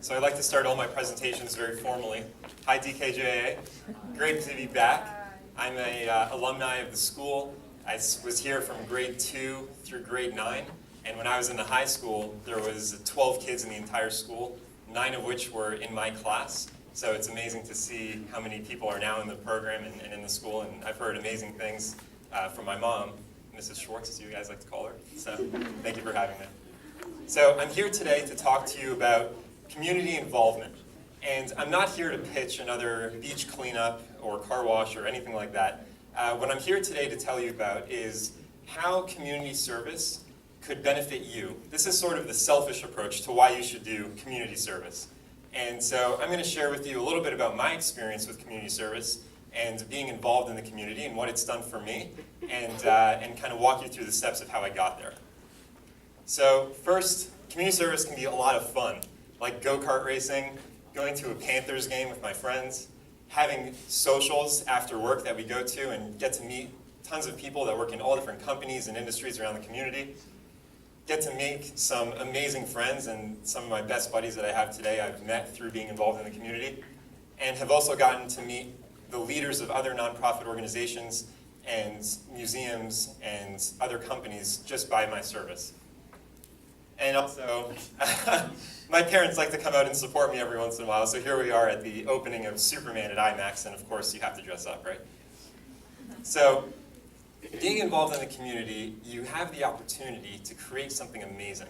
So I'd like to start all my presentations very formally. Hi DKJA, great to be back. I'm an alumni of the school. I was here from grade 2 through grade 9, and when I was in the high school, there was 12 kids in the entire school, 9 of which were in my class. So it's amazing to see how many people are now in the program and in the school, and I've heard amazing things from my mom, Mrs. Schwartz, as you guys like to call her. So thank you for having me. So I'm here today to talk to you about community involvement. And I'm not here to pitch another beach cleanup or car wash or anything like that. What I'm here today to tell you about is how community service could benefit you. This is sort of the selfish approach to why you should do community service. And so I'm going to share with you a little bit about my experience with community service and being involved in the community and what it's done for me, and kind of walk you through the steps of how I got there. So first, community service can be a lot of fun, like go-kart racing, going to a Panthers game with my friends, having socials after work that we go to and get to meet tons of people that work in all different companies and industries around the community, get to make some amazing friends, and some of my best buddies that I have today I've met through being involved in the community, and have also gotten to meet the leaders of other nonprofit organizations and museums and other companies just by my service. And also, my parents like to come out and support me every once in a while, so here we are at the opening of Superman at IMAX, and of course you have to dress up, right? So, being involved in the community, you have the opportunity to create something amazing.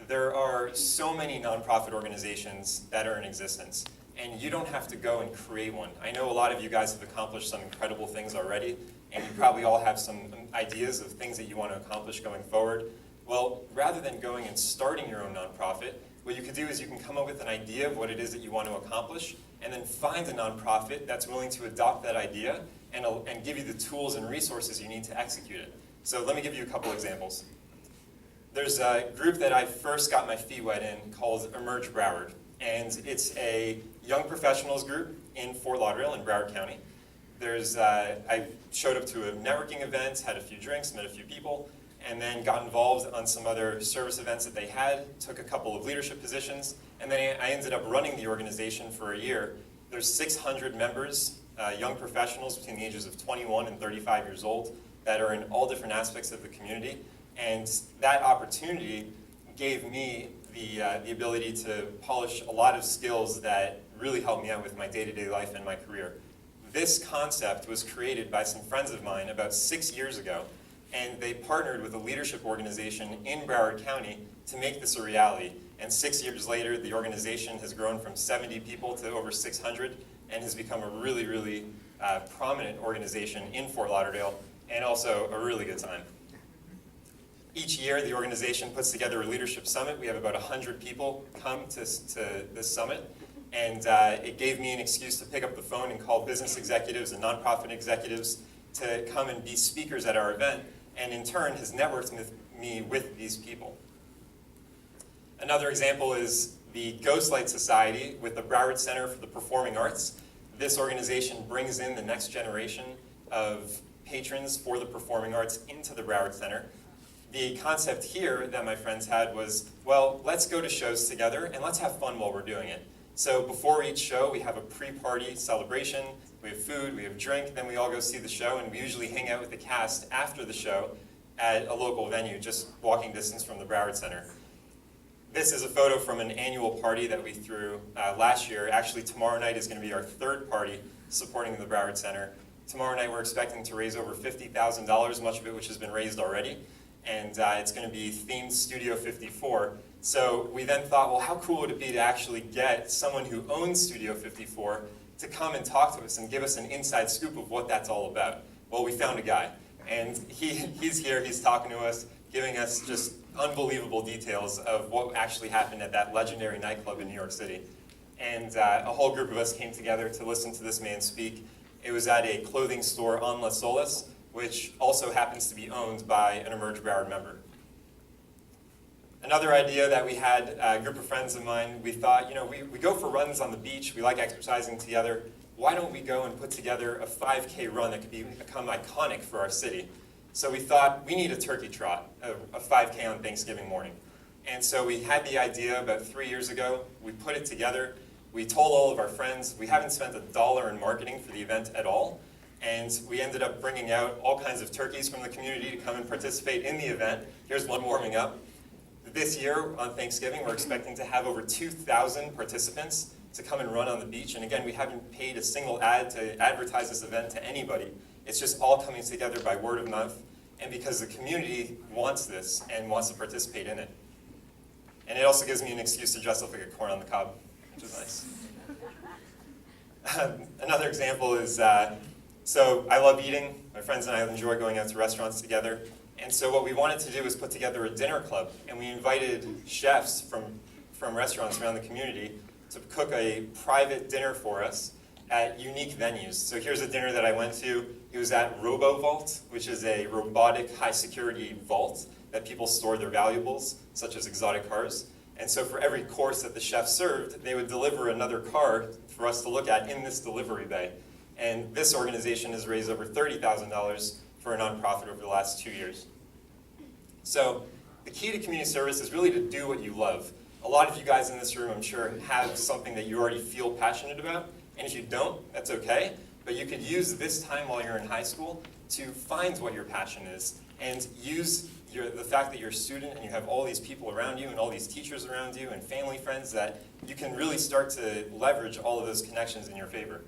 There are so many nonprofit organizations that are in existence, and you don't have to go and create one. I know a lot of you guys have accomplished some incredible things already, and you probably all have some ideas of things that you want to accomplish going forward. Well, rather than going and starting your own nonprofit, what you could do is you can come up with an idea of what it is that you want to accomplish, and then find a nonprofit that's willing to adopt that idea and give you the tools and resources you need to execute it. So let me give you a couple examples. There's a group that I first got my feet wet in called Emerge Broward, and it's a young professionals group in Fort Lauderdale in Broward County. I showed up to a networking event, had a few drinks, met a few people, and then got involved on some other service events that they had, took a couple of leadership positions, and then I ended up running the organization for a year. There's 600 members, young professionals between the ages of 21 and 35 years old that are in all different aspects of the community, and that opportunity gave me the ability to polish a lot of skills that really helped me out with my day-to-day life and my career. This concept was created by some friends of mine about 6 years ago, and they partnered with a leadership organization in Broward County to make this a reality. And 6 years later, the organization has grown from 70 people to over 600 and has become a really, really prominent organization in Fort Lauderdale, and also a really good time. Each year, the organization puts together a leadership summit. We have about 100 people come to this summit, and it gave me an excuse to pick up the phone and call business executives and nonprofit executives to come and be speakers at our event, and in turn has networked with me with these people. Another example is the Ghostlight Society with the Broward Center for the Performing Arts. This organization brings in the next generation of patrons for the performing arts into the Broward Center. The concept here that my friends had was, well, let's go to shows together and let's have fun while we're doing it. So before each show, we have a pre-party celebration, we have food, we have drink, then we all go see the show, and we usually hang out with the cast after the show at a local venue, just walking distance from the Broward Center. This is a photo from an annual party that we threw last year. Actually, tomorrow night is going to be our third party supporting the Broward Center. Tomorrow night we're expecting to raise over $50,000, much of it which has been raised already, and it's going to be themed Studio 54. So we then thought, well, how cool would it be to actually get someone who owns Studio 54 to come and talk to us and give us an inside scoop of what that's all about? Well, we found a guy, and he's here, he's talking to us, giving us just unbelievable details of what actually happened at that legendary nightclub in New York City. And a whole group of us came together to listen to this man speak. It was at a clothing store on Las Olas, which also happens to be owned by an Emerge Broward member. Another idea that we had, a group of friends of mine, we thought, we go for runs on the beach, we like exercising together. Why don't we go and put together a 5K run that could become iconic for our city? So we thought, we need a turkey trot, a 5K on Thanksgiving morning. And so we had the idea about 3 years ago. We put it together. We told all of our friends. We haven't spent $1 in marketing for the event at all. And we ended up bringing out all kinds of turkeys from the community to come and participate in the event. Here's one warming up. This year, on Thanksgiving, we're expecting to have over 2,000 participants to come and run on the beach. And again, we haven't paid a single ad to advertise this event to anybody. It's just all coming together by word of mouth, and because the community wants this and wants to participate in it. And it also gives me an excuse to dress up like a corn on the cob, which is nice. Another example is, so I love eating. My friends and I enjoy going out to restaurants together. And so what we wanted to do was put together a dinner club, and we invited chefs from restaurants around the community to cook a private dinner for us at unique venues. So here's a dinner that I went to. It was at RoboVault, which is a robotic high-security vault that people store their valuables, such as exotic cars. And so for every course that the chef served, they would deliver another car for us to look at in this delivery bay. And this organization has raised over $30,000 for a nonprofit over the last 2 years. So the key to community service is really to do what you love. A lot of you guys in this room, I'm sure, have something that you already feel passionate about. And if you don't, that's okay. But you could use this time while you're in high school to find what your passion is and use the fact that you're a student and you have all these people around you and all these teachers around you and family friends that you can really start to leverage all of those connections in your favor.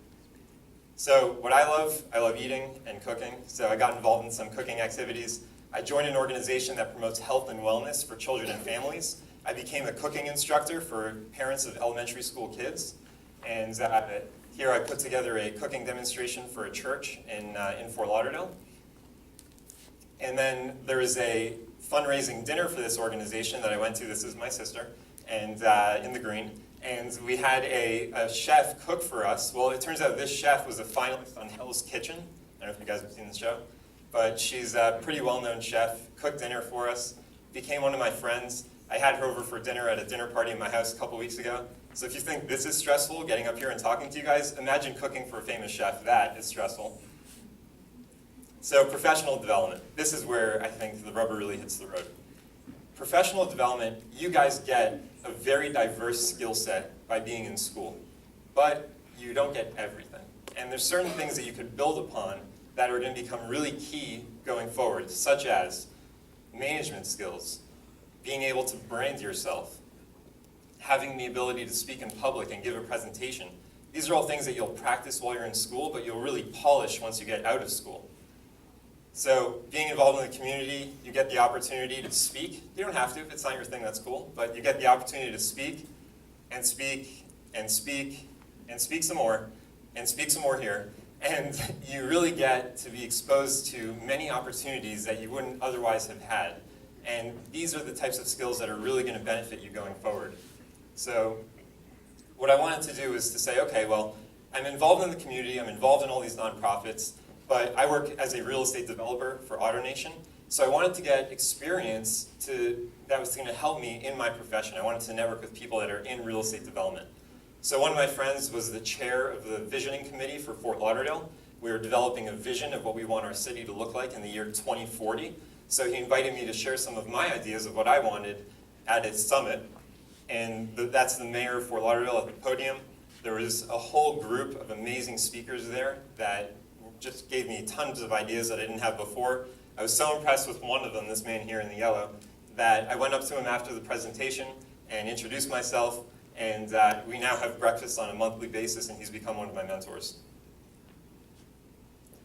So what I love eating and cooking. So I got involved in some cooking activities. I joined an organization that promotes health and wellness for children and families. I became a cooking instructor for parents of elementary school kids. And here I put together a cooking demonstration for a church in Fort Lauderdale. And then there is a fundraising dinner for this organization that I went to. This is my sister, and in the green. And we had a chef cook for us. Well, it turns out this chef was a finalist on Hell's Kitchen. I don't know if you guys have seen the show. But she's a pretty well-known chef, cooked dinner for us, became one of my friends. I had her over for dinner at a dinner party in my house a couple weeks ago. So if you think this is stressful, getting up here and talking to you guys, imagine cooking for a famous chef. That is stressful. So professional development. This is where I think the rubber really hits the road. Professional development, you guys get a very diverse skill set by being in school, but you don't get everything. And there's certain things that you could build upon that are going to become really key going forward, such as management skills, being able to brand yourself, having the ability to speak in public and give a presentation. These are all things that you'll practice while you're in school, but you'll really polish once you get out of school. So being involved in the community, you get the opportunity to speak. You don't have to, if it's not your thing, that's cool. But you get the opportunity to speak, and speak, and speak, and speak some more, and speak some more here. And you really get to be exposed to many opportunities that you wouldn't otherwise have had. And these are the types of skills that are really going to benefit you going forward. So what I wanted to do is to say, okay, well, I'm involved in the community, I'm involved in all these nonprofits, but I work as a real estate developer for AutoNation. So I wanted to get experience that was going to help me in my profession. I wanted to network with people that are in real estate development. So one of my friends was the chair of the visioning committee for Fort Lauderdale. We were developing a vision of what we want our city to look like in the year 2040. So he invited me to share some of my ideas of what I wanted at his summit. And that's the mayor of Fort Lauderdale at the podium. There was a whole group of amazing speakers there that just gave me tons of ideas that I didn't have before. I was so impressed with one of them, this man here in the yellow, that I went up to him after the presentation and introduced myself, and we now have breakfast on a monthly basis, and he's become one of my mentors.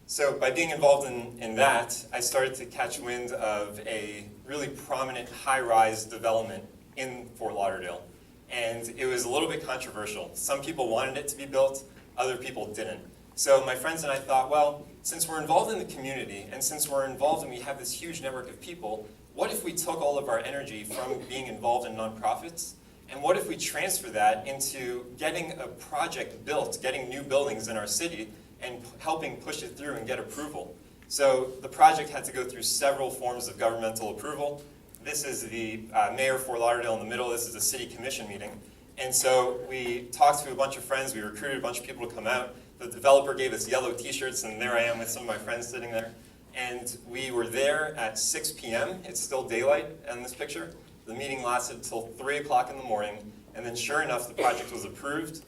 So by being involved in that, I started to catch wind of a really prominent high-rise development in Fort Lauderdale. And it was a little bit controversial. Some people wanted it to be built, other people didn't. So my friends and I thought, well, since we're involved in the community, and since we're involved and we have this huge network of people, what if we took all of our energy from being involved in nonprofits, and what if we transfer that into getting a project built, getting new buildings in our city, and helping push it through and get approval? So the project had to go through several forms of governmental approval. This is the mayor of Fort Lauderdale in the middle. This is a city commission meeting. And so we talked to a bunch of friends. We recruited a bunch of people to come out. The developer gave us yellow t-shirts, and there I am with some of my friends sitting there. And we were there at 6 p.m. It's still daylight in this picture. The meeting lasted till 3 o'clock in the morning, and then sure enough, the project was approved,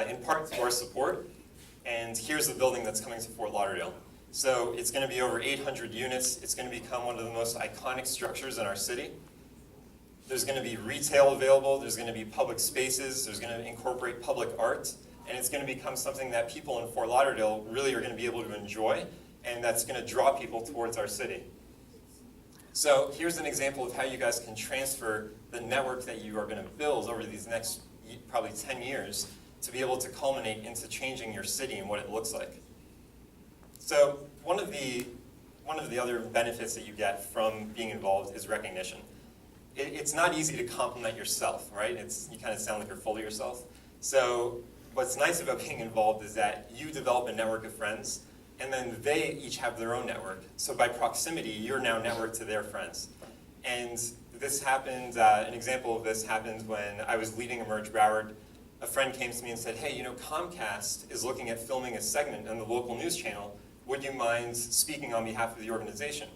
in part to our support, and here's the building that's coming to Fort Lauderdale. So it's going to be over 800 units. It's going to become one of the most iconic structures in our city. There's going to be retail available. There's going to be public spaces. There's going to incorporate public art. And it's going to become something that people in Fort Lauderdale really are going to be able to enjoy, and that's going to draw people towards our city. So here's an example of how you guys can transfer the network that you are going to build over these next probably 10 years to be able to culminate into changing your city and what it looks like. So one of the other benefits that you get from being involved is recognition. It's not easy to compliment yourself, right? You kind of sound like you're full of yourself. So what's nice about being involved is that you develop a network of friends, and then they each have their own network. So by proximity, you're now networked to their friends. And this happened, an example of this happened when I was leading Emerge Broward. A friend came to me and said, hey, you know, Comcast is looking at filming a segment on the local news channel. Would you mind speaking on behalf of the organization?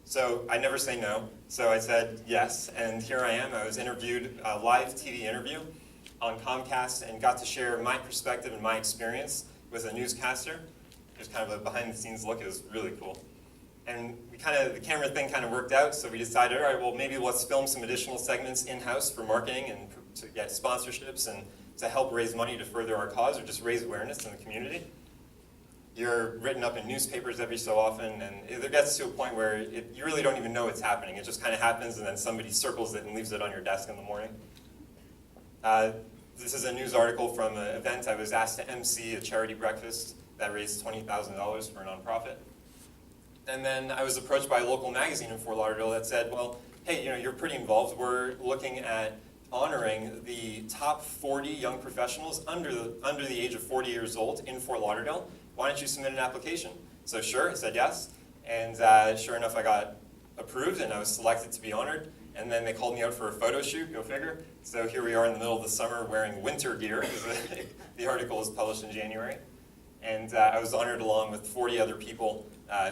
So I never say no. So I said yes, and here I am. I was interviewed, a live TV interview on Comcast, and got to share my perspective and my experience with a newscaster. There's kind of a behind-the-scenes look. It was really cool. And the camera thing kind of worked out, so we decided, all right, well, maybe let's film some additional segments in-house for marketing and to get sponsorships and to help raise money to further our cause or just raise awareness in the community. You're written up in newspapers every so often, and it gets to a point where you really don't even know it's happening. It just kind of happens, and then somebody circles it and leaves it on your desk in the morning. This is a news article from an event. I was asked to MC a charity breakfast that raised $20,000 for a nonprofit. And then I was approached by a local magazine in Fort Lauderdale that said, well, hey, you know, you're pretty involved. We're looking at honoring the top 40 young professionals under the age of 40 years old in Fort Lauderdale. Why don't you submit an application? So sure, I said yes. And sure enough, I got approved and I was selected to be honored. And then they called me out for a photo shoot, go figure. So here we are in the middle of the summer wearing winter gear. The article was published in January. And I was honored along with 40 other people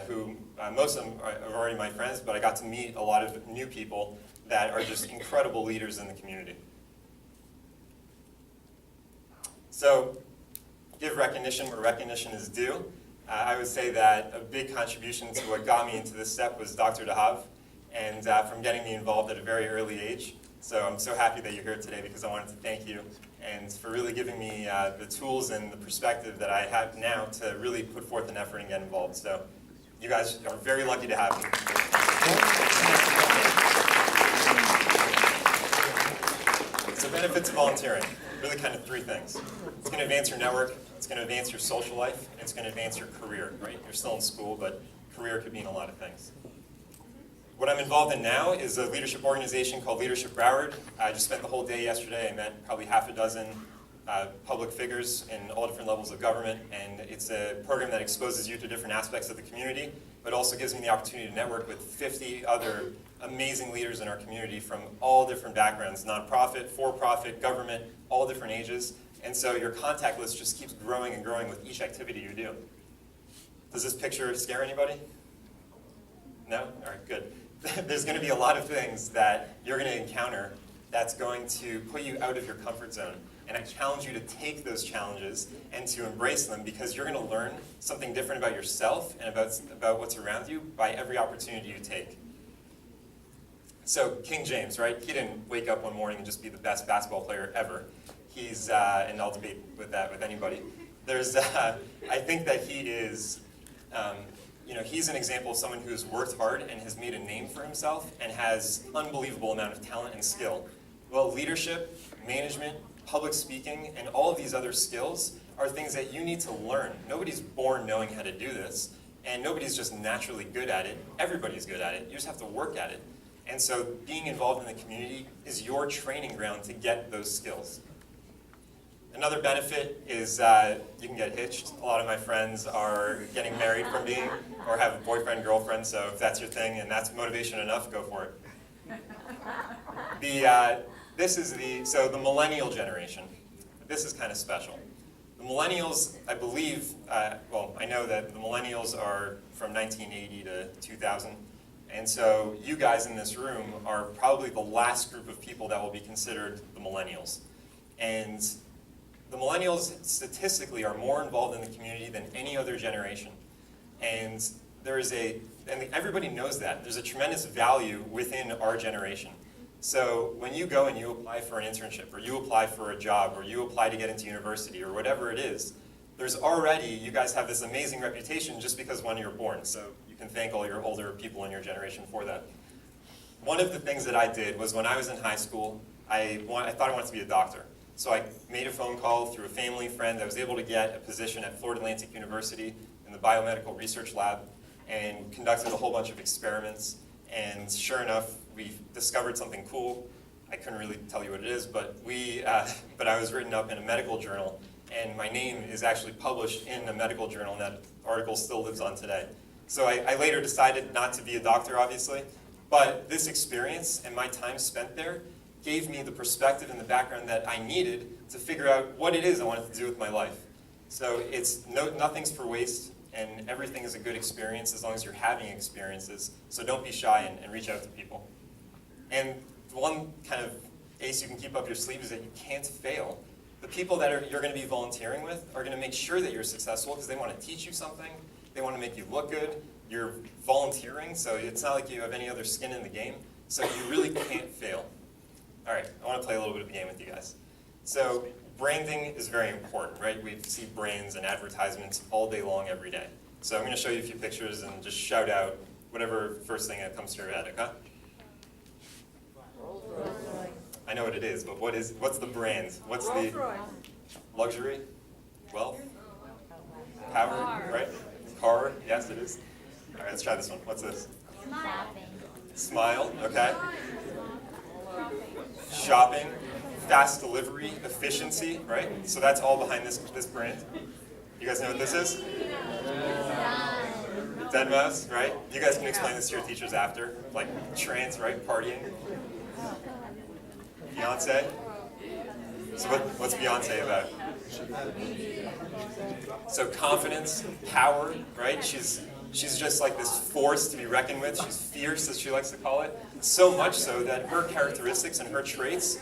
who, most of them are already my friends, but I got to meet a lot of new people that are just incredible leaders in the community. So, give recognition where recognition is due. I would say that a big contribution to what got me into this step was Dr. DeHav, and from getting me involved at a very early age. So I'm so happy that you're here today because I wanted to thank you and for really giving me the tools and the perspective that I have now to really put forth an effort and get involved. So you guys are very lucky to have me. So benefits of volunteering, really kind of three things. It's going to advance your network, it's going to advance your social life, and it's going to advance your career, right? You're still in school, but career could mean a lot of things. What I'm involved in now is a leadership organization called Leadership Broward. I just spent the whole day yesterday. I met probably half a dozen public figures in all different levels of government, and it's a program that exposes you to different aspects of the community, but also gives me the opportunity to network with 50 other amazing leaders in our community from all different backgrounds, nonprofit, for-profit, government, all different ages. And so your contact list just keeps growing and growing with each activity you do. Does this picture scare anybody? No? All right, good. There's going to be a lot of things that you're going to encounter that's going to put you out of your comfort zone. And I challenge you to take those challenges and to embrace them because you're going to learn something different about yourself and about what's around you by every opportunity you take. So King James, right? He didn't wake up one morning and just be the best basketball player ever. He's, and I'll debate with that with anybody. I think that he is, he's an example of someone who's worked hard and has made a name for himself and has unbelievable amount of talent and skill. Well, leadership, management, public speaking, and all of these other skills are things that you need to learn. Nobody's born knowing how to do this, and nobody's just naturally good at it. Everybody's good at it. You just have to work at it. And so being involved in the community is your training ground to get those skills. Another benefit is you can get hitched. A lot of my friends are getting married from being, or have a boyfriend, girlfriend, so if that's your thing and that's motivation enough, go for it. So the millennial generation, this is kind of special. The millennials, I believe, I know that the millennials are from 1980 to 2000, And so you guys in this room are probably the last group of people that will be considered the millennials. And the millennials statistically are more involved in the community than any other generation. And and everybody knows that. There's a tremendous value within our generation. So when you go and you apply for an internship, or you apply for a job, or you apply to get into university, or whatever it is, you guys have this amazing reputation just because when you're born. So you can thank all your older people in your generation for that. One of the things that I did was when I was in high school, I thought I wanted to be a doctor. So I made a phone call through a family friend. I was able to get a position at Florida Atlantic University in the biomedical research lab and conducted a whole bunch of experiments. And sure enough, we discovered something cool. I couldn't really tell you what it is, but I was written up in a medical journal, and my name is actually published in a medical journal, and that article still lives on today. So I later decided not to be a doctor, obviously, but this experience and my time spent there gave me the perspective and the background that I needed to figure out what it is I wanted to do with my life. So nothing's for waste, and everything is a good experience as long as you're having experiences. So don't be shy and reach out to people. And the one kind of ace you can keep up your sleeve is that you can't fail. The people that you're going to be volunteering with are going to make sure that you're successful because they want to teach you something. They want to make you look good. You're volunteering, so it's not like you have any other skin in the game. So you really can't fail. All right, I want to play a little bit of a game with you guys. So branding is very important, right? We see brands and advertisements all day long, every day. So I'm going to show you a few pictures and just shout out whatever first thing that comes to your head, okay? I know what it is, but what's the brand? What's the luxury? Wealth? Power, right? Car, yes it is. All right, let's try this one. What's this? Smile, okay. Shopping, fast delivery, efficiency, right? So that's all behind this brand. You guys know what this is? Dead mouse, right? You guys can explain this to your teachers after, like trance, right? Partying. Beyonce. So what's Beyonce about? So confidence, power, right? She's just like this force to be reckoned with. She's fierce, as she likes to call it. So much so that her characteristics and her traits,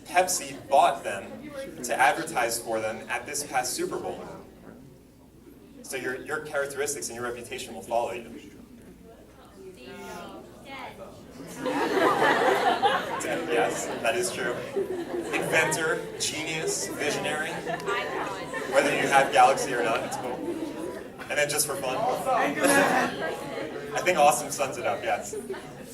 Pepsi bought them to advertise for them at this past Super Bowl. So your characteristics and your reputation will follow you. Yes, that is true. Inventor, genius, visionary. Whether you have Galaxy or not, it's cool. And then just for fun. I think awesome sums it up, yes.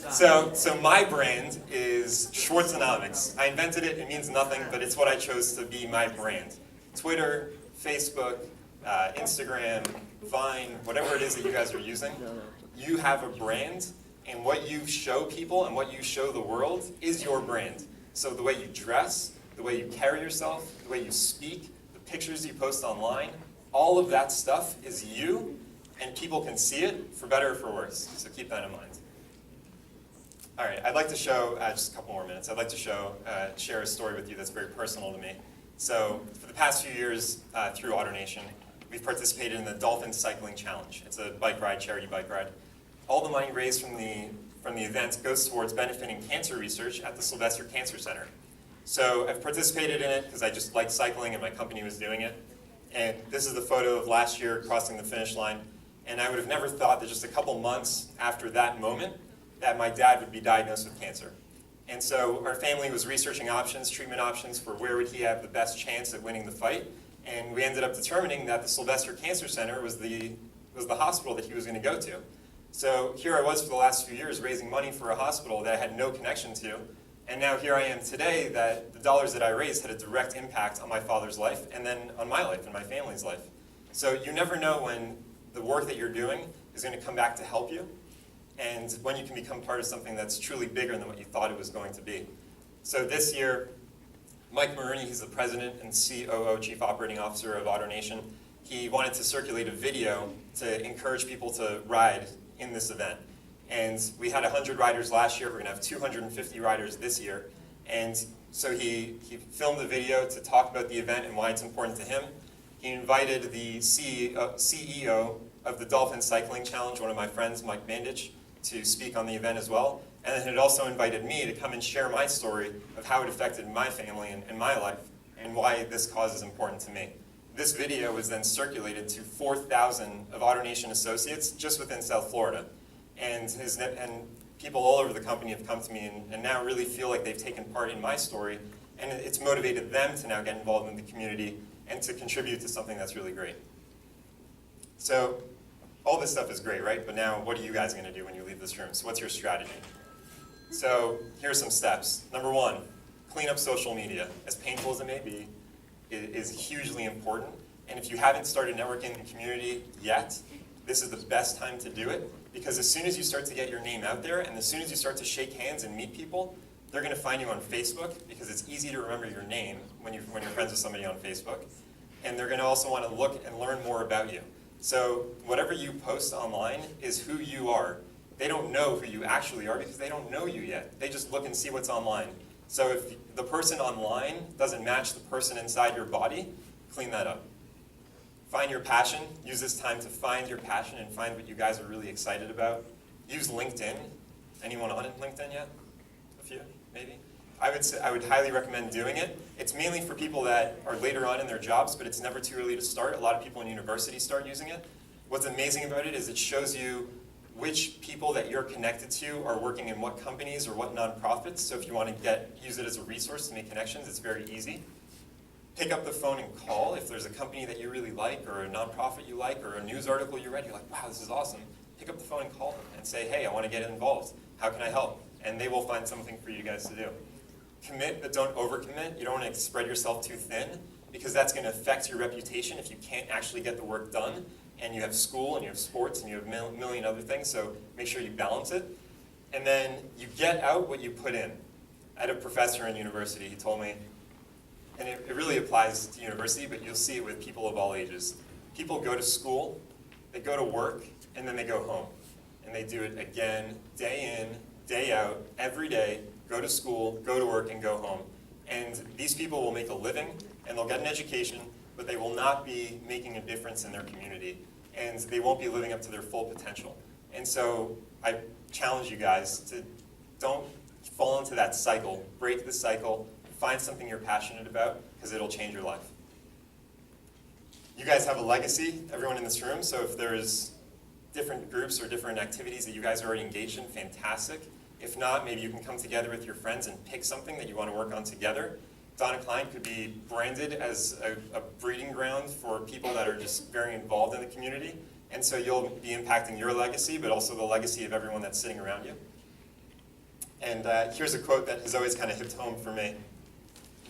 So my brand is Schwartzonomics. I invented it, it means nothing, but it's what I chose to be my brand. Twitter, Facebook, Instagram, Vine, whatever it is that you guys are using, you have a brand, and what you show people and what you show the world is your brand. So the way you dress, the way you carry yourself, the way you speak, the pictures you post online, all of that stuff is you, and people can see it for better or for worse. So keep that in mind. All right, I'd like to show, just a couple more minutes, I'd like to share a story with you that's very personal to me. So for the past few years through AutoNation, we've participated in the Dolphin Cycling Challenge. It's a bike ride, charity bike ride. All the money raised from the event goes towards benefiting cancer research at the Sylvester Cancer Center. So I've participated in it because I just liked cycling and my company was doing it. And this is the photo of last year crossing the finish line. And I would have never thought that just a couple months after that moment that my dad would be diagnosed with cancer. And so our family was researching options, treatment options for where would he have the best chance at winning the fight. And we ended up determining that the Sylvester Cancer Center was the hospital that he was going to go to. So here I was for the last few years raising money for a hospital that I had no connection to. And now here I am today that the dollars that I raised had a direct impact on my father's life and then on my life and my family's life. So you never know when the work that you're doing is going to come back to help you and when you can become part of something that's truly bigger than what you thought it was going to be. So this year, Mike Maroney, he's the president and COO, Chief Operating Officer of AutoNation, he wanted to circulate a video to encourage people to ride in this event. And we had 100 riders last year, we're going to have 250 riders this year. And so he filmed the video to talk about the event and why it's important to him. He invited the CEO of the Dolphin Cycling Challenge, one of my friends, Mike Bandich, to speak on the event as well. And then it also invited me to come and share my story of how it affected my family and my life and why this cause is important to me. This video was then circulated to 4,000 of AutoNation associates just within South Florida. And people all over the company have come to me and now really feel like they've taken part in my story, and it's motivated them to now get involved in the community and to contribute to something that's really great. So all this stuff is great, right? But now what are you guys going to do when you leave this room? So what's your strategy? So here's some steps. Number one, clean up social media. As painful as it may be, it is hugely important. And if you haven't started networking in the community yet, this is the best time to do it, because as soon as you start to get your name out there and as soon as you start to shake hands and meet people, they're going to find you on Facebook, because it's easy to remember your name when you're friends with somebody on Facebook. And they're going to also want to look and learn more about you. So whatever you post online is who you are. They don't know who you actually are because they don't know you yet. They just look and see what's online. So if the person online doesn't match the person inside your body, clean that up. Find your passion. Use this time to find your passion and find what you guys are really excited about. Use LinkedIn. Anyone on LinkedIn yet? A few, maybe? I would highly recommend doing it. It's mainly for people that are later on in their jobs, but it's never too early to start. A lot of people in university start using it. What's amazing about it is it shows you which people that you're connected to are working in what companies or what nonprofits. So if you want to use it as a resource to make connections, it's very easy. Pick up the phone and call. If there's a company that you really like or a nonprofit you like or a news article you read, you're like, wow, this is awesome. Pick up the phone and call them and say, hey, I want to get involved. How can I help? And they will find something for you guys to do. Commit, but don't overcommit. You don't want to spread yourself too thin, because that's going to affect your reputation if you can't actually get the work done. And you have school, and you have sports, and you have a million other things, so make sure you balance it. And then you get out what you put in. I had a professor in university, he told me, and it really applies to university, but you'll see it with people of all ages. People go to school, they go to work, and then they go home. And they do it again, day in, day out, every day, go to school, go to work, and go home. And these people will make a living, and they'll get an education, but they will not be making a difference in their community, and they won't be living up to their full potential. And so I challenge you guys to don't fall into that cycle. Break the cycle. Find something you're passionate about, because it'll change your life. You guys have a legacy, everyone in this room, so if there's different groups or different activities that you guys are already engaged in, fantastic. If not, maybe you can come together with your friends and pick something that you want to work on together. Donna Klein could be branded as a breeding ground for people that are just very involved in the community. And so you'll be impacting your legacy, but also the legacy of everyone that's sitting around you. And here's a quote that has always kind of hit home for me.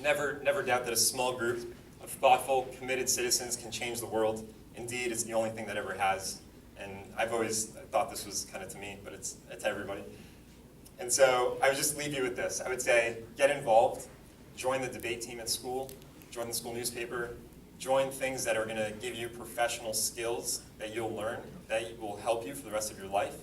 Never doubt that a small group of thoughtful, committed citizens can change the world. Indeed, it's the only thing that ever has. And I've always thought this was kind of to me, but it's to everybody. And so I would just leave you with this. I would say, get involved. Join the debate team at school, join the school newspaper, join things that are going to give you professional skills that you'll learn, that will help you for the rest of your life.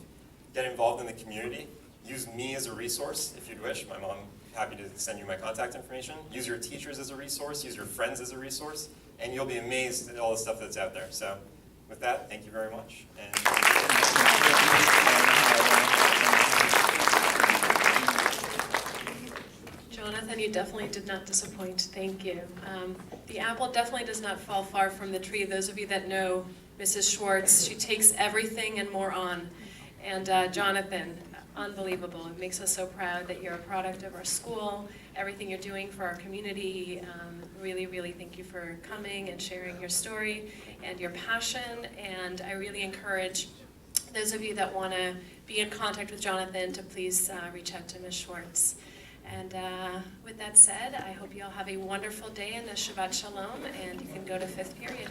Get involved in the community. Use me as a resource if you'd wish. My mom, happy to send you my contact information. Use your teachers as a resource, use your friends as a resource, and you'll be amazed at all the stuff that's out there. So with that, thank you very much. Jonathan, you definitely did not disappoint. Thank you. The apple definitely does not fall far from the tree. Those of you that know Mrs. Schwartz, she takes everything and more on. And Jonathan, unbelievable. It makes us so proud that you're a product of our school, everything you're doing for our community. Really, really thank you for coming and sharing your story and your passion. And I really encourage those of you that want to be in contact with Jonathan to please reach out to Ms. Schwartz. And with that said, I hope you all have a wonderful day in the Shabbat Shalom, and you can go to fifth period.